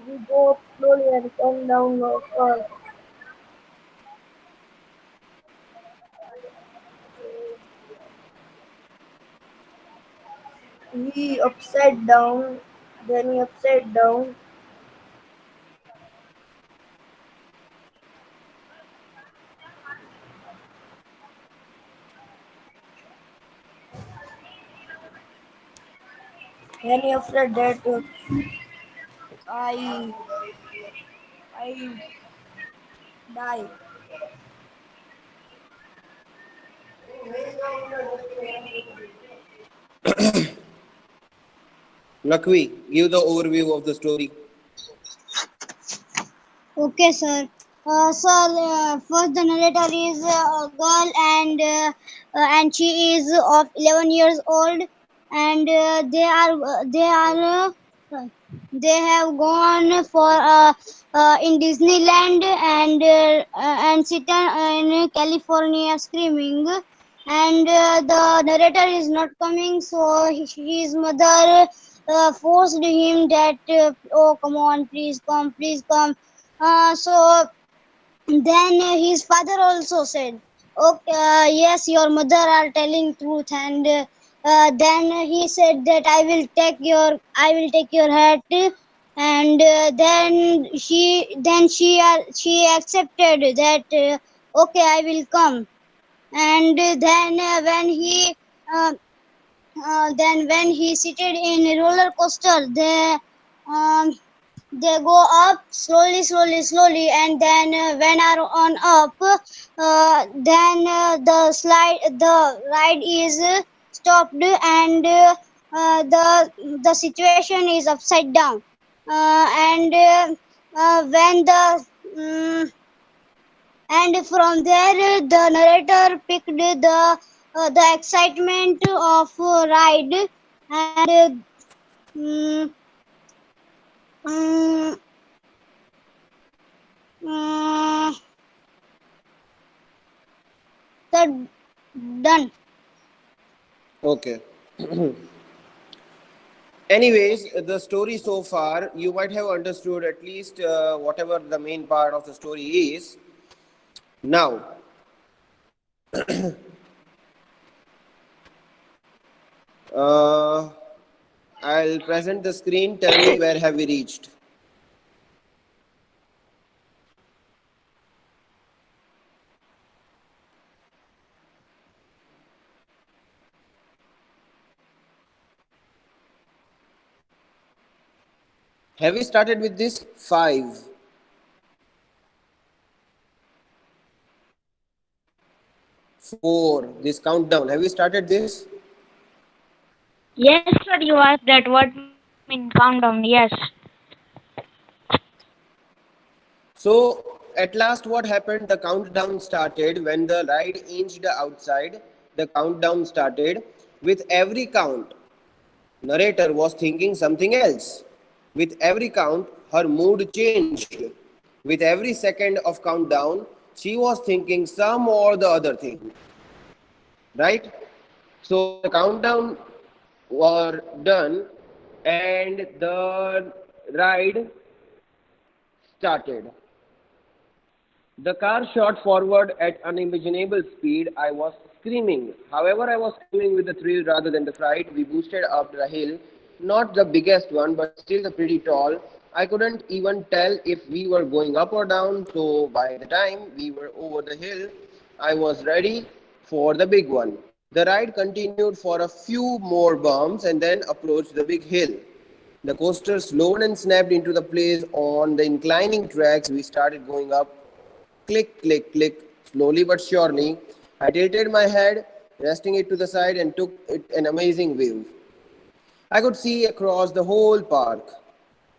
We go up slowly and come down fast. He upside down, then he upside down. Then he afraid that I I die. Lakwi, give the overview of the story. Okay, sir. First the narrator is a girl, and she is of 11 years old, and they have gone for in Disneyland, and sit in California screaming, and the narrator is not coming, so his mother forced him that, oh, come on, please come. So then his father also said, okay, yes, your mother are telling truth, and then he said that I will take your hat, and she accepted that, okay, I will come. And uh, then when he seated in a roller coaster, um, they go up slowly, slowly, and then when are on up, then the ride is stopped, and the situation is upside down, and when and from there the narrator picked the excitement of ride, and mm, mm, mm, the done. Okay. Anyways, the story so far, you might have understood at least whatever the main part of the story is. Now, uh, I'll present the screen. Tell me where have we reached. Have we started with this? 5, 4, this countdown. Have we started this? Yes, sir, you asked that what mean countdown. Yes. So, at last, what happened? The countdown started when the ride inched outside. The countdown started. With every count, narrator was thinking something else. With every count, her mood changed. With every second of countdown, she was thinking some or the other thing. Right? So the countdown were done and the ride started. The car shot forward at unimaginable speed. I was screaming. However, I was screaming with the thrill rather than the fright. We boosted up the hill. Not the biggest one, but still the pretty tall. I couldn't even tell if we were going up or down, so by the time we were over the hill, I was ready for the big one. The ride continued for a few more bumps and then approached the big hill. The coaster slowed and snapped into the place on the inclining tracks. We started going up. Click, click, click. Slowly but surely, I tilted my head, resting it to the side, and took it an amazing view. I could see across the whole park.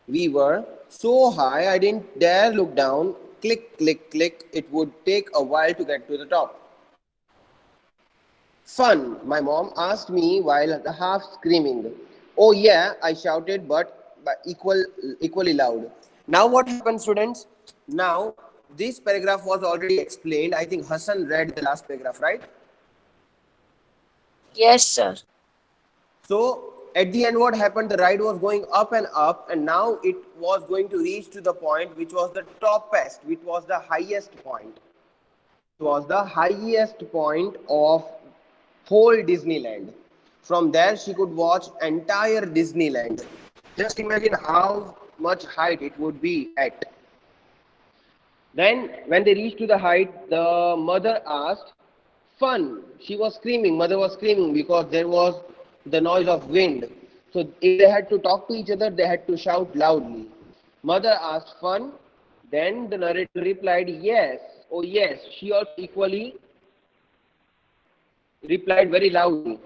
We were so high I didn't dare look down. Click, click, click. It would take a while to get to the top. Fun, my mom asked me while half screaming. Oh yeah, I shouted, but equally loud. Now what happened, students? Now this paragraph was already explained. I think Hassan read the last paragraph, right? Yes, sir. So At the end, what happened? The ride was going up, and now it was going to reach to the point which was the toppest, which was the highest point. It was the highest point of whole Disneyland. From there, she could watch entire Disneyland. Just imagine how much height it would be at. Then, when they reached to the height, the mother asked, "Fun." She was screaming. Mother was screaming because there was the noise of wind. So, if they had to talk to each other, they had to shout loudly. Mother asked, "Fun." Then the narrator replied, "Yes." Oh, yes. She also equally replied very loudly.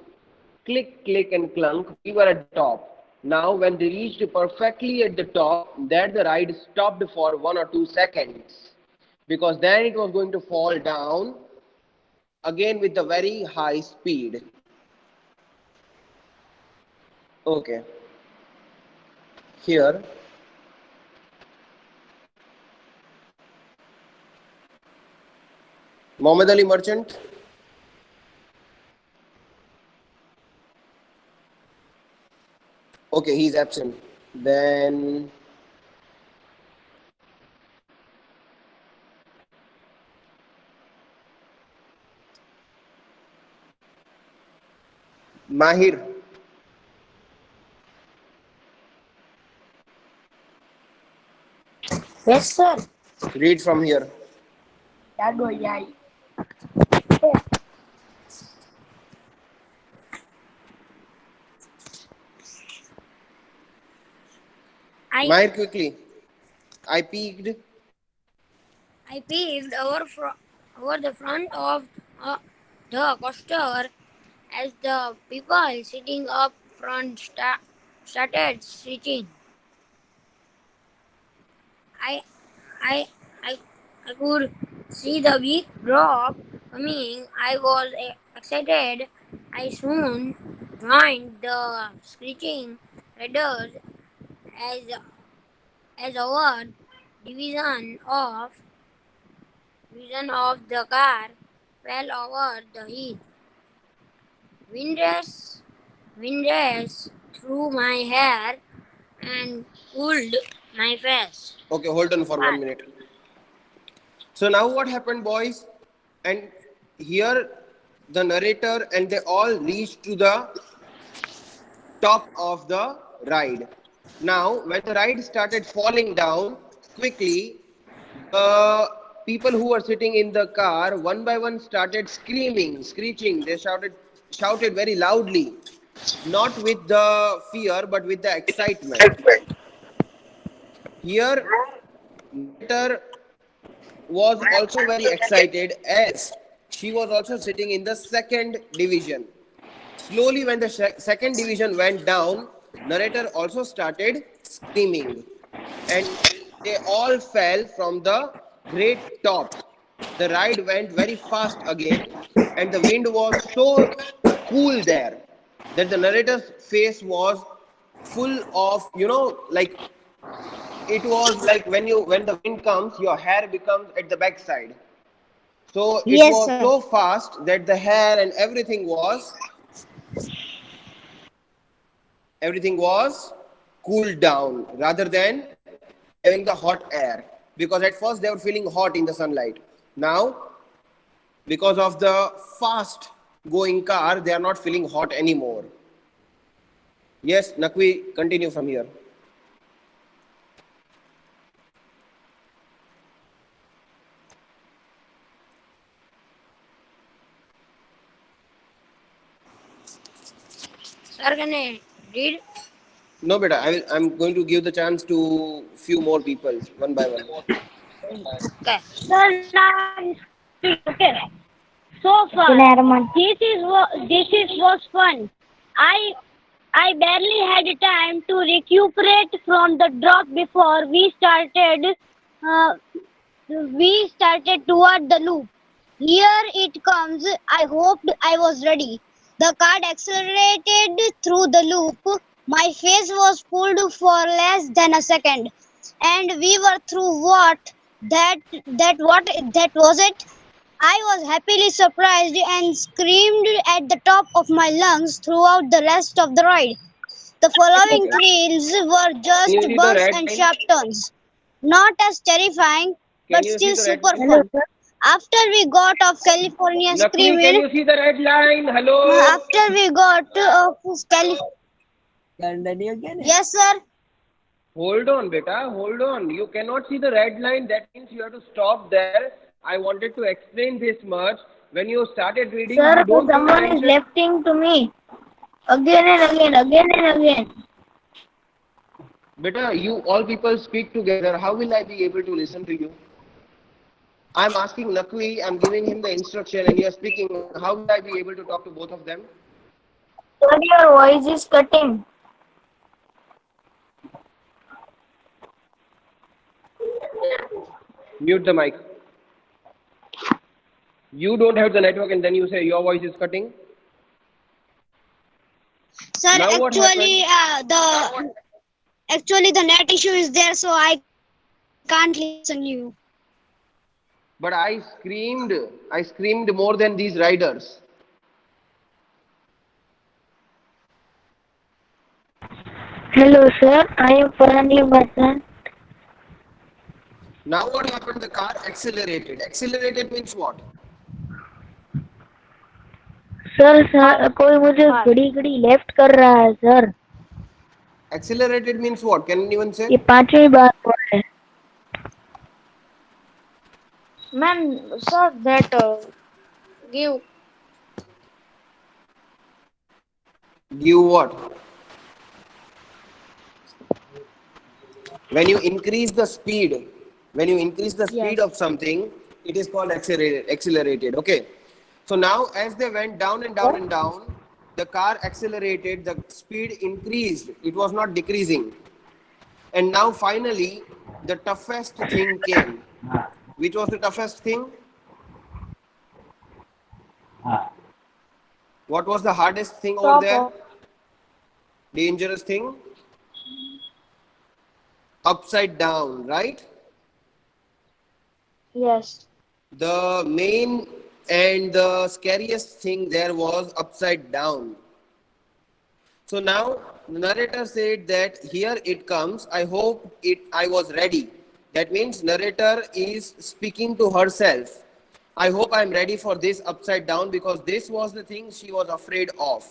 Click, click, and clunk. We were at the top. Now, when they reached perfectly at the top, there the ride stopped for 1 or 2 seconds because then it was going to fall down again with a very high speed. Okay. Here, Mohammed Ali Merchant. Okay, he's absent. Then Mahir. Yes, sir. Read from here. Mahir, quickly. I peeked. I peeked over the front of the coaster as the people sitting up front started stretching. I, I, I, I could see the big drop coming. I was excited. I soon joined the screeching riders as our division of the car fell over the hill. Wind raced through my hair and cooled my face. Okay, hold on for 1 minute. So now what happened, boys? And here the narrator and they all reached to the top of the ride. Now, when the ride started falling down quickly, the people who were sitting in the car one by one started screaming, screeching. They shouted very loudly, not with the fear but with the excitement. Here, narrator was also very excited as she was also sitting in the second division. Slowly, when the second division went down, narrator also started screaming, and they all fell from the great top. The ride went very fast again, and the wind was so cool there that the narrator's face was full of, like it was like when the wind comes, your hair becomes at the back side. So it Yes, was sir. so fast that the hair and everything was cooled down rather than having the hot air, because at first they were feeling hot in the sunlight. Now, because of the fast going car, they are not feeling hot anymore. Yes, Nakwi, continue from here. Sir, can I read? No, beta, I'm going to give the chance to few more people one by one. Okay. Sir, now okay. So far, this was fun. I barely had time to recuperate from the drop before we started. We started toward the loop. Here it comes. I hoped I was ready. The car accelerated through the loop. My face was pulled for less than a second, and we were through that was it. I was happily surprised and screamed at the top of my lungs throughout the rest of the ride. The following Okay. thrills were Can just you see the bumps red and line? sharp turns. Not as terrifying, Can but you see still the red super line? Hello, fun. sir. After we got off California Nakli, can screaming, you see the red line? Hello. after we got off California, Continue again. yes, sir. Hold on, beta. Hold on. You cannot see the red line. That means you have to stop there. I wanted to explain this much. When you started reading, Sir, you don't pay someone is attention. lifting to me again and again. Beta, you all people speak together. How will I be able to listen to you? I'm asking Nakwi, I'm giving him the instruction, and you're speaking. How will I be able to talk to both of them? Sir, your voice is cutting. Mute the mic. You don't have the network, and then you say your voice is cutting. Sir, Now what happened? actually the net issue is there, so I can't listen you. But I screamed more than these riders. Hello, sir. I am Farhan Basan. Now what happened? The car accelerated. Accelerated means what? Sir कोई मुझे घड़ी घड़ी left कर रहा है sir. Accelerated means what? Can anyone say? ये पांचवी बार हुआ है. Man, sir, that give Give what? When you increase the speed, when you increase the speed yes. of something, it is called accelerated. Okay. So now as they went down and down and down, the car accelerated, the speed increased. It was not decreasing. And now finally, the toughest thing came. Which was the toughest thing? What was the hardest thing over there? Stop. Dangerous thing? Upside down, right? Yes. The main and the scariest thing there was upside down. So now the narrator said that here it comes. I hope I was ready. That means narrator is speaking to herself. I hope I'm ready for this upside down because this was the thing she was afraid of.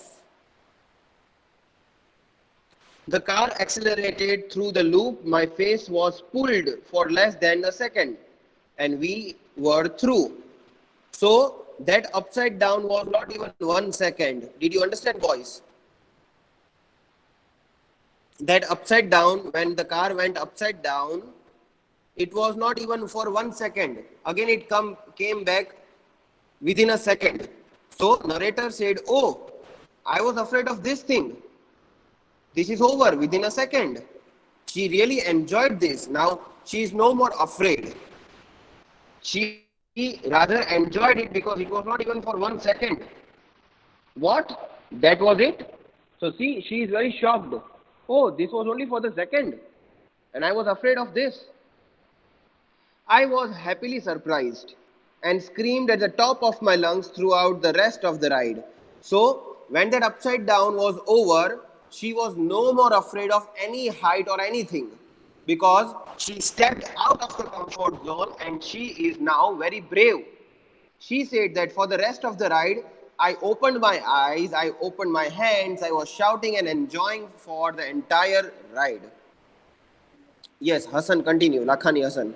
The car accelerated through the loop. My face was pulled for less than a second and we were through. So that upside down was not even 1 second. Did you understand, boys? That upside down, when the car went upside down, it was not even for 1 second. Again, it came back within a second. So narrator said, oh, I was afraid of this thing. This is over within a second. She really enjoyed this. Now she is no more afraid. She rather enjoyed it because it was not even for 1 second. What? That was it? So see, she is very shocked. Oh, this was only for the second. And I was afraid of this. I was happily surprised and screamed at the top of my lungs throughout the rest of the ride. So, when that upside down was over, she was no more afraid of any height or anything because she stepped out of the comfort zone and she is now very brave. She said that for the rest of the ride, I opened my eyes, I opened my hands, I was shouting and enjoying for the entire ride. Yes, Hassan, continue. Lakhani Hassan.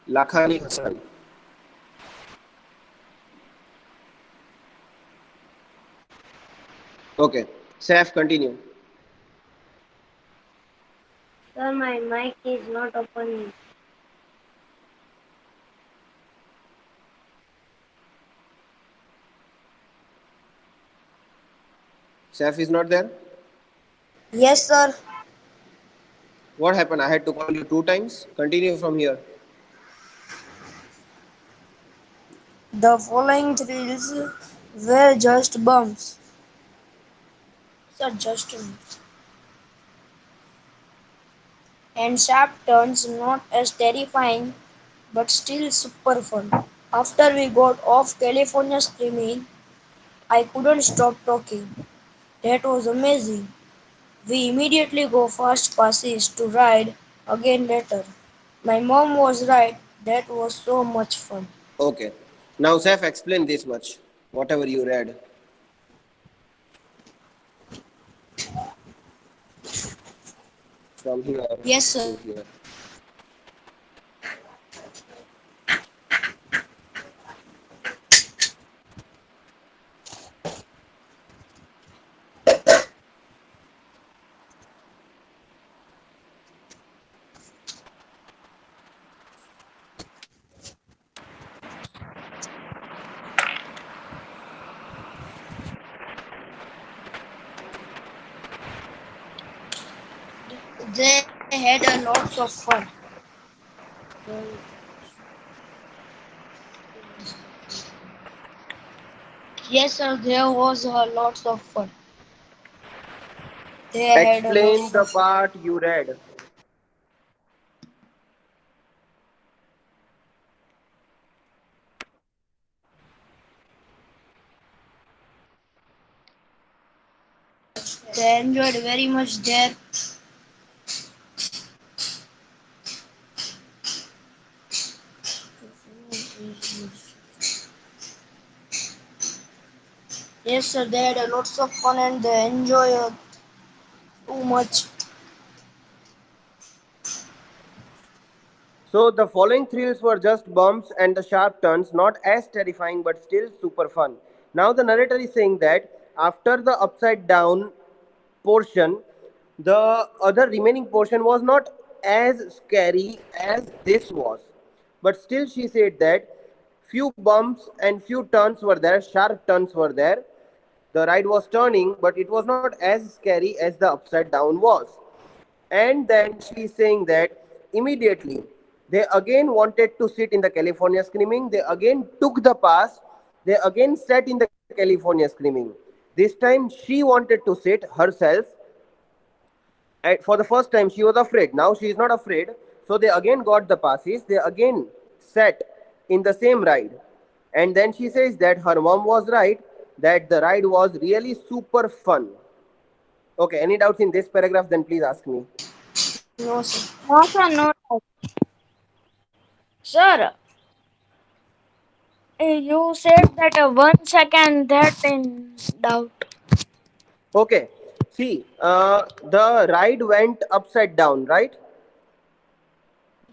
Lakhani Hassan. Okay. Saif, continue. Sir, my mic is not opening. Saif is not there? Yes, sir. What happened? I had to call you 2 times. Continue from here. The following thrills were just bumps. Sir, just a minute. and sharp turns, not as terrifying but still super fun. After we got off California Screaming, I couldn't stop talking. That was amazing. We immediately go fast passes to ride again later. My mom was right. That was so much fun. Okay. Now, Saif, explain this much, whatever you read from here Yes, sir. to here. They had a lots of fun. Yes, sir. There was a lots of fun. They had a Explain lots the of fun. part you read. They enjoyed very much there. Yes, sir. They had a lots of fun and they enjoy too much. So the following thrills were just bumps and the sharp turns, not as terrifying but still super fun. Now the narrator is saying that after the upside down portion, the other remaining portion was not as scary as this was. But still she said that few bumps and few turns were there, sharp turns were there. The ride was turning, but it was not as scary as the upside down was. And then she's saying that immediately they again wanted to sit in the California Screaming. They again took the pass. They again sat in the California Screaming. This time she wanted to sit herself. For the first time, she was afraid. Now she is not afraid. So they again got the passes. They again sat in the same ride. And then she says that her mom was right, that the ride was really super fun. Okay, any doubts in this paragraph? Then please ask me. No, sir. No, sir, no. Sir, you said that 1 second that in doubt. Okay, see, the ride went upside down, right?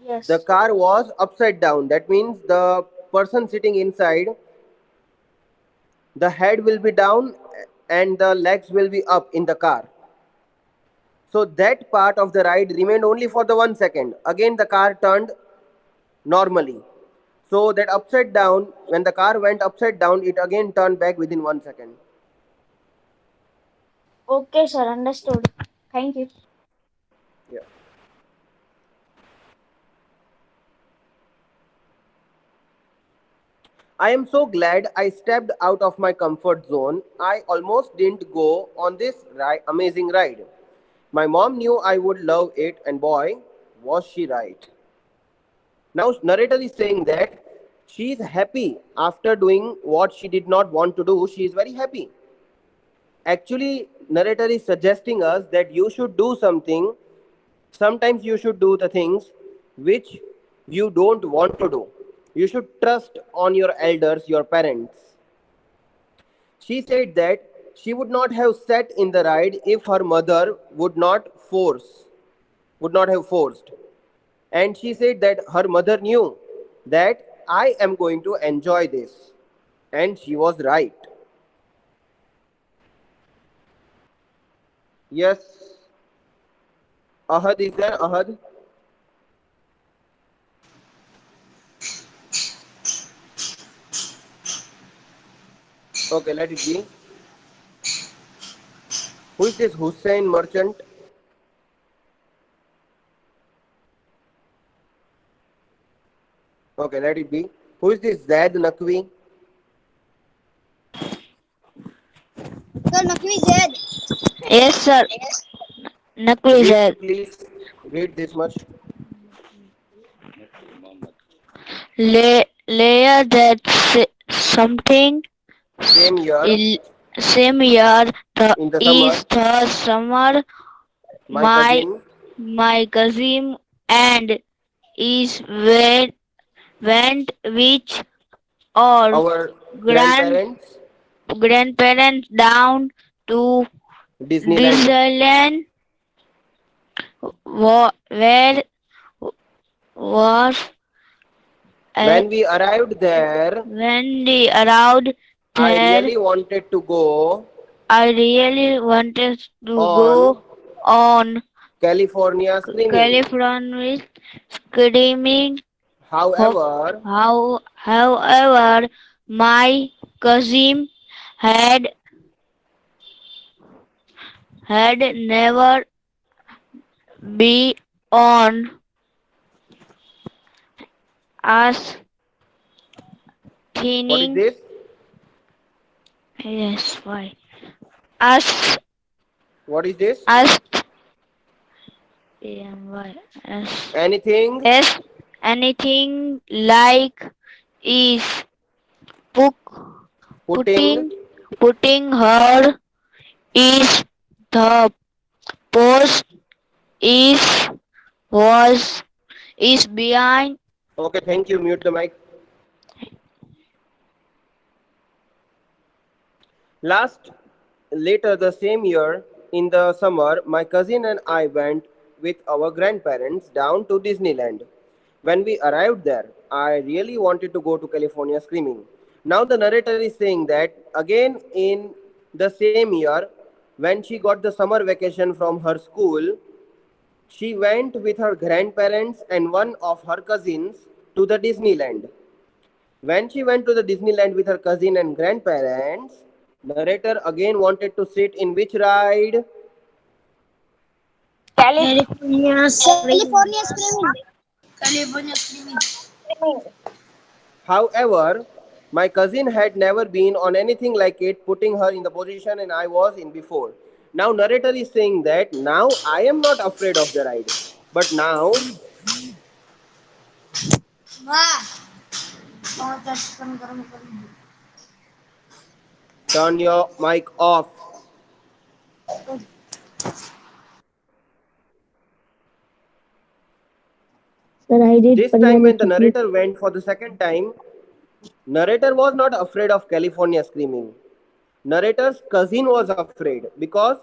The Yes. car was upside down. That means the person sitting inside, the head will be down and the legs will be up in the car. So that part of the ride remained only for the 1 second. Again, the car turned normally. So that upside down, when the car went upside down, it again turned back within 1 second. Okay, sir. Understood. Thank you. Yeah. I am so glad I stepped out of my comfort zone. I almost didn't go on this amazing ride. My mom knew I would love it, and boy, was she right. Now, narrator is saying that she is happy after doing what she did not want to do. She is very happy. Actually, narrator is suggesting us that you should do something. Sometimes you should do the things which you don't want to do. You should trust on your elders, your parents. She said that she would not have sat in the ride if her mother would not have forced. And she said that her mother knew that I am going to enjoy this. And she was right. Yes, Ahad is there? Ahad? Okay, let it be. Who is this Hussein merchant? Okay, let it be. Who is this Zaid Nakwi? Sir, Nakvi Zaid. Yes, sir. Nakli Read sir. please. Read this much. Layer that something Same year, il- same year in the is summer, the summer my my cousin, my cousin and is went which or our grand grandparents, grandparents down to Disneyland. Disneyland where was uh, When we arrived there, when they arrived I there. really wanted to go I really wanted to on go on California screaming. California screaming. However, However, my cousin had never been on us what is thinning. this? Yes, why? Us What is this? us why us Anything yes anything like is put, putting putting putting her is the post is was is behind. Okay, thank you. Mute the mic. Last later the same year in the summer, my cousin and I went with our grandparents down to Disneyland. When we arrived there, I really wanted to go to California screaming. Now the narrator is saying that again in the same year, when she got the summer vacation from her school, she went with her grandparents and one of her cousins to the Disneyland. When she went to the Disneyland with her cousin and grandparents, narrator again wanted to sit in which ride? California screaming. California screaming. California screaming. However, my cousin had never been on anything like it, putting her in the position and I was in before. Now narrator is saying that now I am not afraid of the ride. But now turn your mic off. Sir, I did This time when the narrator went for the second time, narrator was not afraid of California screaming. Narrator's cousin was afraid because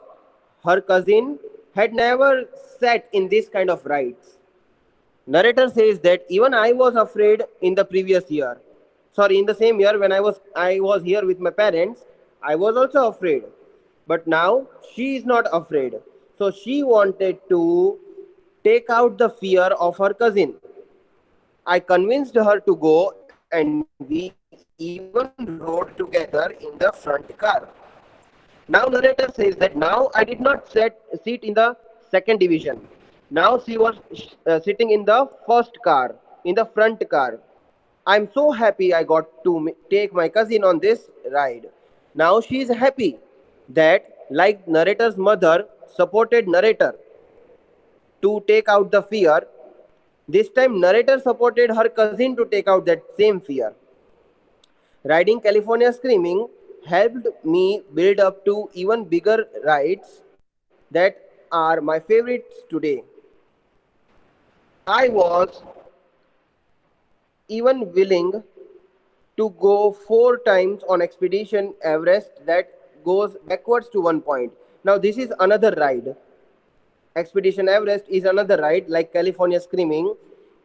her cousin had never sat in this kind of rides. Narrator says that even I was afraid in the previous year. Sorry, in the same year when I was here with my parents, I was also afraid. But now she is not afraid. So she wanted to take out the fear of her cousin. I convinced her to go and we even rode together in the front car. Now narrator says that now I did not sit in the second division. Now she was sitting in the first car, in the front car. I'm so happy I got to take my cousin on this ride. Now she is happy that like narrator's mother supported narrator to take out the fear. This time narrator supported her cousin to take out that same fear. Riding California Screaming helped me build up to even bigger rides that are my favorites today. I was even willing to go 4 times on Expedition Everest that goes backwards to one point. Now, this is another ride. Expedition Everest is another ride like California Screaming,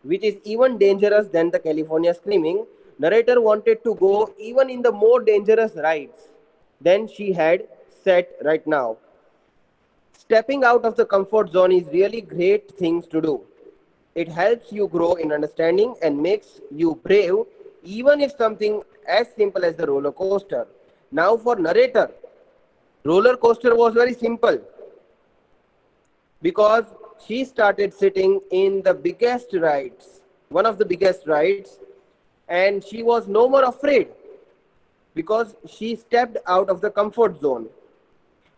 which is even dangerous than the California Screaming. Narrator wanted to go even in the more dangerous rides than she had set right now. Stepping out of the comfort zone is really great things to do. It helps you grow in understanding and makes you brave, even if something as simple as the roller coaster. Now, for narrator, roller coaster was very simple because she started sitting in the biggest rides, one of the biggest rides, and she was no more afraid because she stepped out of the comfort zone.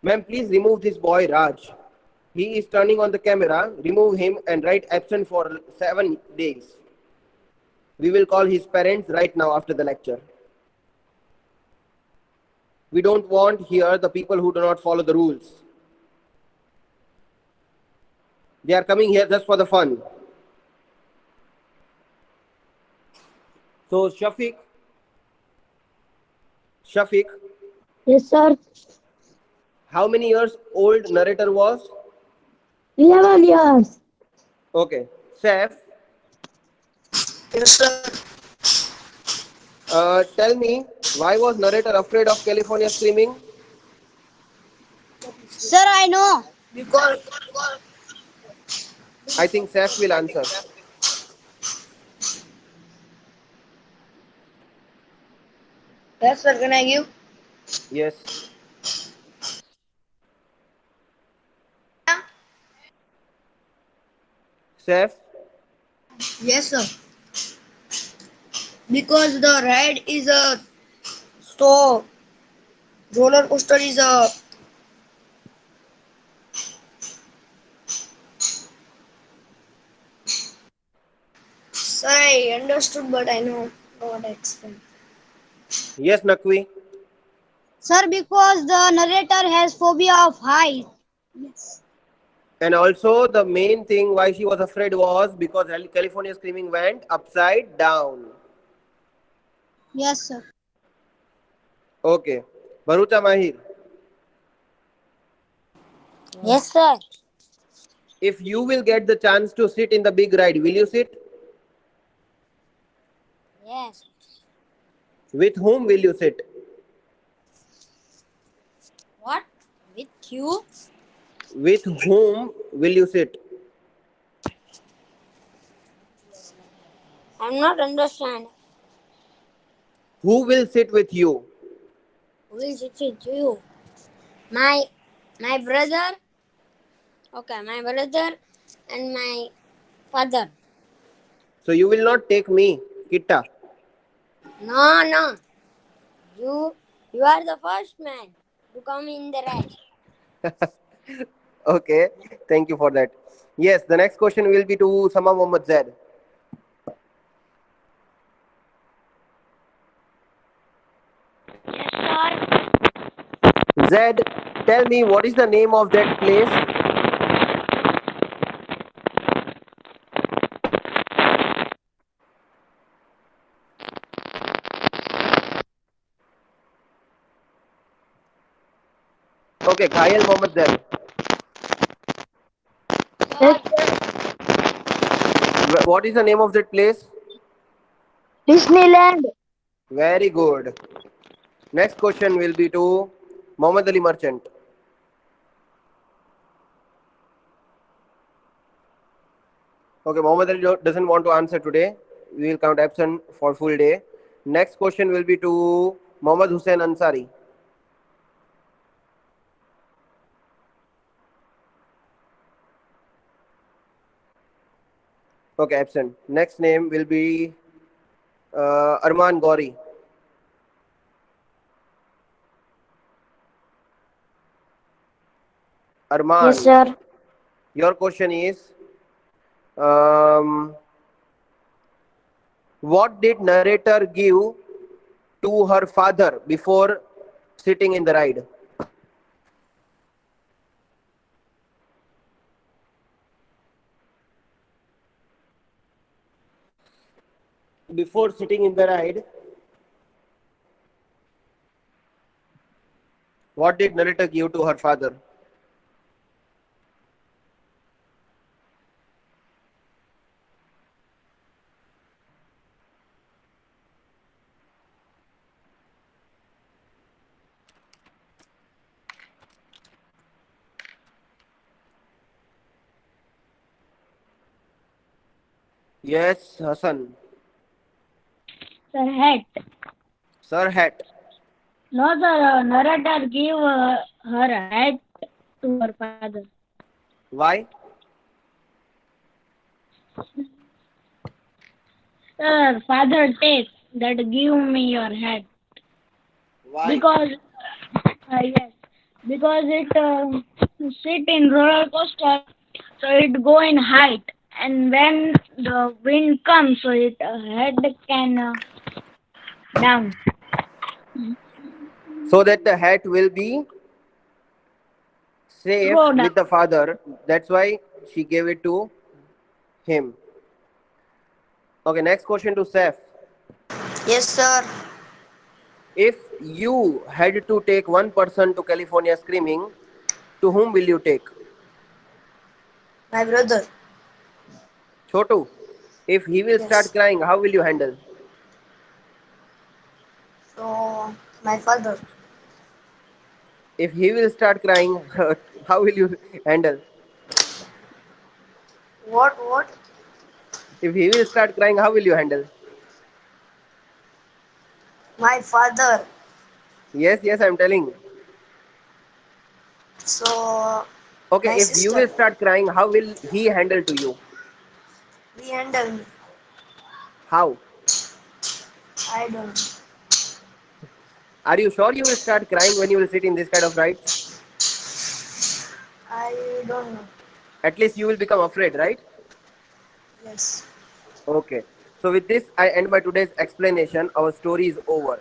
Ma'am, please remove this boy, Raj. He is turning on the camera. Remove him and write absent for 7 days. We will call his parents right now after the lecture. We don't want here the people who do not follow the rules. They are coming here just for the fun. So Shafiq, Yes, sir. how many years old narrator was? 11 years. Okay. Saif, Yes, sir. tell me, why was narrator afraid of California screaming? Sir, I know. Because I think Saif will answer. yes, sir. Can I give? Yes. Saif, Yes, sir. Because the ride is a so roller coaster is a sir. I understood, but I know what I explained. yes, Nakwi. Sir, because the narrator has phobia of height. Yes. And also, the main thing why she was afraid was because California screaming went upside down. Yes, sir. Okay. Baruta Mahir, Yes, sir. if you will get the chance to sit in the big ride, will you sit? Yes. With whom will you sit? What? With you? With whom will you sit? I'm not understand. Who will sit with you? Who will sit with you? My my brother. Okay, my brother and my father. So you will not take me, Kitta. No, no. You are the first man to come in the ride. Okay. Thank you for that. Yes, the next question will be to Sama Mohammed Zaid. Zaid, tell me what is the name of that place? Okay, Ghayal Mohammed Zaid. Yes, What is the name of that place? Disneyland. Very good. Next question will be to Mohammed Ali Merchant. Okay, Mohammed Ali doesn't want to answer today. We will count absent for full day. Next question will be to Mohammed Hussain Ansari. Okay, absent. Next name will be Arman Gauri. Yes, Arman, sir. your question is um, what did narrator give to her father before sitting in the ride? Before sitting in the ride, what did narrator give to her father? Yes, Hassan. Sir, hat. Sir hat. No, sir. Narrator give her hat to her father. Why? Sir, father takes that give me your hat Why? because yes, because it sit in roller coaster, so it go in height, and when the wind comes, so it head can down. So that the hat will be safe Go down. with the father. That's why she gave it to him. Okay, next question to Seth. Yes, sir. If you had to take one person to California screaming, to whom will you take? My brother. Chotu. If he will start Yes. crying, how will you handle? So, my father. If he will start crying, how will you handle? What? If he will start crying, how will you handle? My father. Yes, yes, I'm telling. So, Okay, my if you sister. will start crying, how will he handle to you? We handle me. How? I don't know. Are you sure you will start crying when you will sit in this kind of rides? I don't know. At least you will become afraid, right? Yes. Okay. So with this, I end my today's explanation. Our story is over.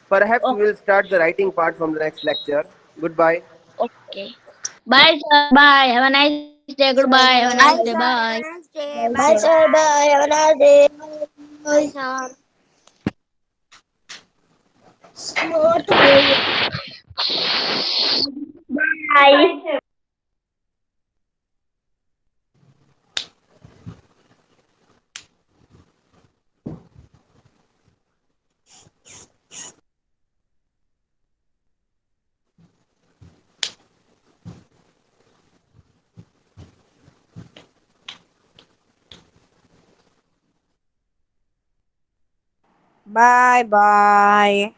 Perhaps we will start the writing part from the next lecture. Goodbye. Okay. Bye, sir. Bye. Have a nice day. Goodbye. Have a nice day. Bye, Bye. sir. Have a nice day. Bye, Bye, sir. bye. Bye. Have a nice day. Bye, sir. Bye. Bye bye.